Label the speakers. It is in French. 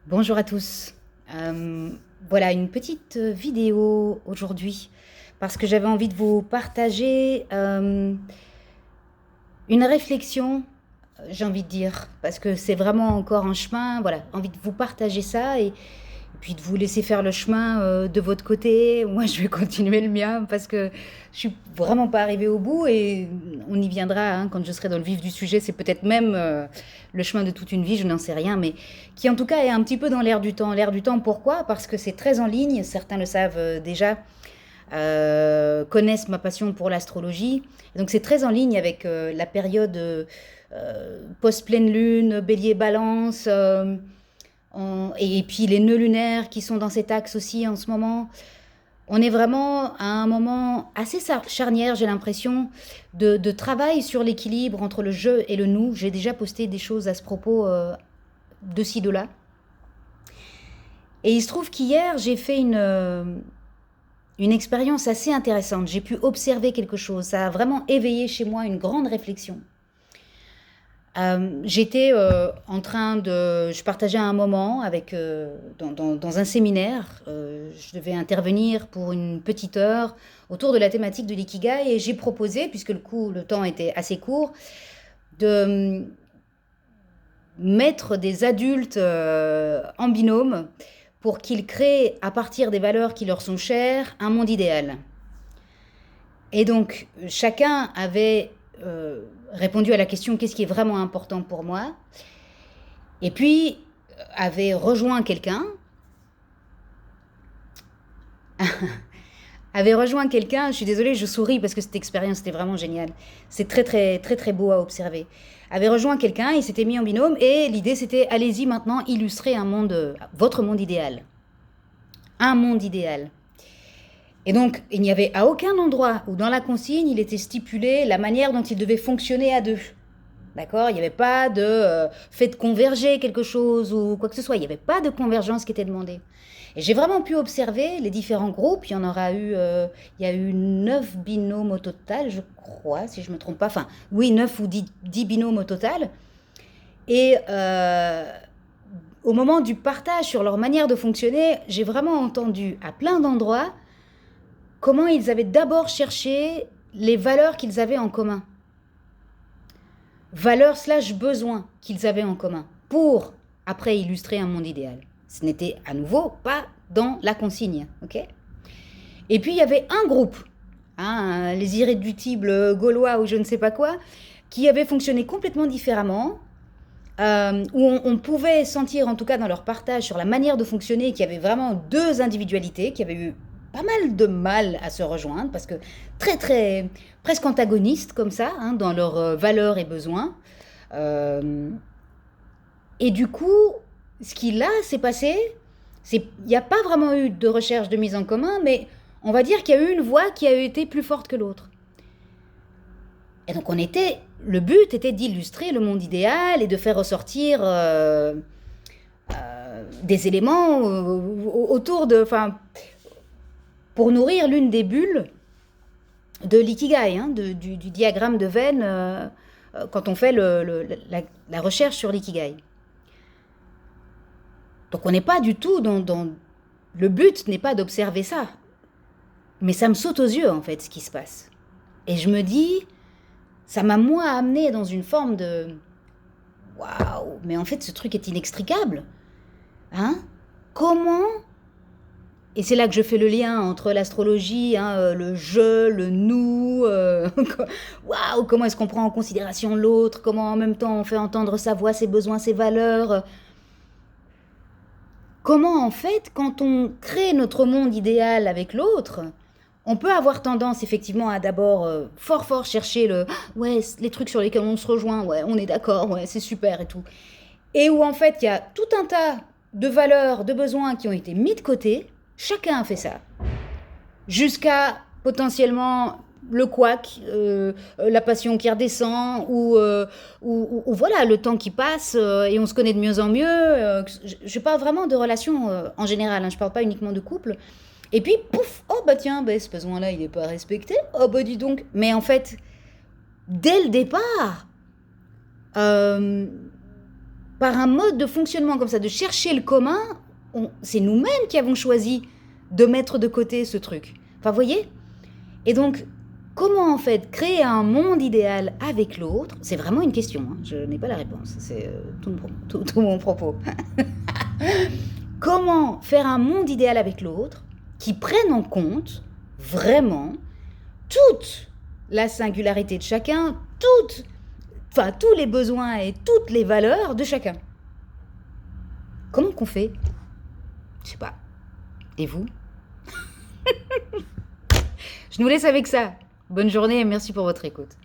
Speaker 1: Bonjour à tous. Voilà une petite vidéo aujourd'hui parce que j'avais envie de vous partager une réflexion, j'ai envie de dire, parce que c'est vraiment encore un chemin. Voilà, envie de vous partager ça et puis de vous laisser faire le chemin de votre côté. Moi, je vais continuer le mien parce que je suis vraiment pas arrivée au bout et on y viendra hein, quand je serai dans le vif du sujet. C'est peut-être même le chemin de toute une vie, je n'en sais rien, mais qui en tout cas est un petit peu dans l'air du temps. L'air du temps, pourquoi? Parce que c'est très en ligne, certains le savent déjà, connaissent ma passion pour l'astrologie. Donc c'est très en ligne avec la période post-pleine lune, bélier balance, et puis les nœuds lunaires qui sont dans cet axe aussi en ce moment. On est vraiment à un moment assez charnière, j'ai l'impression, de travail sur l'équilibre entre le je et le nous. J'ai déjà posté des choses à ce propos de ci, de là. Et il se trouve qu'hier, j'ai fait une expérience assez intéressante. J'ai pu observer quelque chose. Ça a vraiment éveillé chez moi une grande réflexion. J'étais en train de... Je partageais un moment avec, dans un séminaire. Je devais intervenir pour une petite heure autour de la thématique de l'ikigai et j'ai proposé, puisque le temps était assez court, de mettre des adultes en binôme pour qu'ils créent, à partir des valeurs qui leur sont chères, un monde idéal. Et donc, chacun avait répondu à la question qu'est-ce qui est vraiment important pour moi, et puis avait rejoint quelqu'un, je suis désolée, je souris parce que cette expérience était vraiment géniale, c'est très très très très beau à observer, avait rejoint quelqu'un, il s'était mis en binôme, et l'idée c'était allez-y maintenant illustrer un monde, votre monde idéal. Un monde idéal. Et donc, il n'y avait à aucun endroit où dans la consigne, il était stipulé la manière dont il devait fonctionner à deux. D'accord? Il n'y avait pas de fait converger quelque chose ou quoi que ce soit. Il n'y avait pas de convergence qui était demandée. Et j'ai vraiment pu observer les différents groupes. Il y a eu 9 binômes au total, je crois, si je ne me trompe pas. Enfin, oui, 9 ou 10 binômes au total. Et au moment du partage sur leur manière de fonctionner, j'ai vraiment entendu à plein d'endroits comment ils avaient d'abord cherché les valeurs qu'ils avaient en commun. Valeurs slash besoins qu'ils avaient en commun pour, après, illustrer un monde idéal. Ce n'était à nouveau pas dans la consigne, ok? Et puis il y avait un groupe, hein, les irréductibles gaulois ou je ne sais pas quoi, qui avait fonctionné complètement différemment, où on pouvait sentir, en tout cas dans leur partage sur la manière de fonctionner, qu'il y avait vraiment deux individualités qui avaient eu pas mal de mal à se rejoindre parce que très très presque antagonistes comme ça hein, dans leurs valeurs et besoins. Et du coup, ce qui là s'est passé, il n'y a pas vraiment eu de recherche de mise en commun, mais on va dire qu'il y a eu une voix qui a été plus forte que l'autre. Et donc le but était d'illustrer le monde idéal et de faire ressortir des éléments autour de, enfin, pour nourrir l'une des bulles de l'ikigai, hein, du diagramme de Venn, quand on fait la recherche sur l'ikigai. Donc on n'est pas du tout le but n'est pas d'observer ça. Mais ça me saute aux yeux, en fait, ce qui se passe. Et je me dis, ça m'a, moi, amené dans une forme de... Waouh, mais en fait, ce truc est inextricable. Hein? Comment... Et c'est là que je fais le lien entre l'astrologie, hein, le je, le nous. Waouh, comment est-ce qu'on prend en considération l'autre? Comment en même temps on fait entendre sa voix, ses besoins, ses valeurs? Comment en fait, quand on crée notre monde idéal avec l'autre, on peut avoir tendance effectivement à d'abord fort fort chercher ouais, les trucs sur lesquels on se rejoint, ouais, on est d'accord, ouais, c'est super et tout. Et où en fait, il y a tout un tas de valeurs, de besoins qui ont été mis de côté. Chacun a fait ça. Jusqu'à potentiellement le couac, la passion qui redescend, ou voilà, le temps qui passe et on se connaît de mieux en mieux. Je parle vraiment de relations en général, hein, je parle pas uniquement de couple. Et puis, pouf, oh bah tiens, bah, ce besoin-là, il n'est pas respecté. Oh bah dis donc. Mais en fait, dès le départ, euh, par un mode de fonctionnement comme ça, de chercher le commun, c'est nous-mêmes qui avons choisi de mettre de côté ce truc. Enfin, vous voyez? Et donc, comment en fait créer un monde idéal avec l'autre? C'est vraiment une question, hein. Je n'ai pas la réponse, c'est tout mon propos. Comment faire un monde idéal avec l'autre qui prenne en compte vraiment toute la singularité de chacun, tous les besoins et toutes les valeurs de chacun? Comment qu'on fait? Je sais pas. Et vous? Je nous laisse avec ça. Bonne journée et merci pour votre écoute.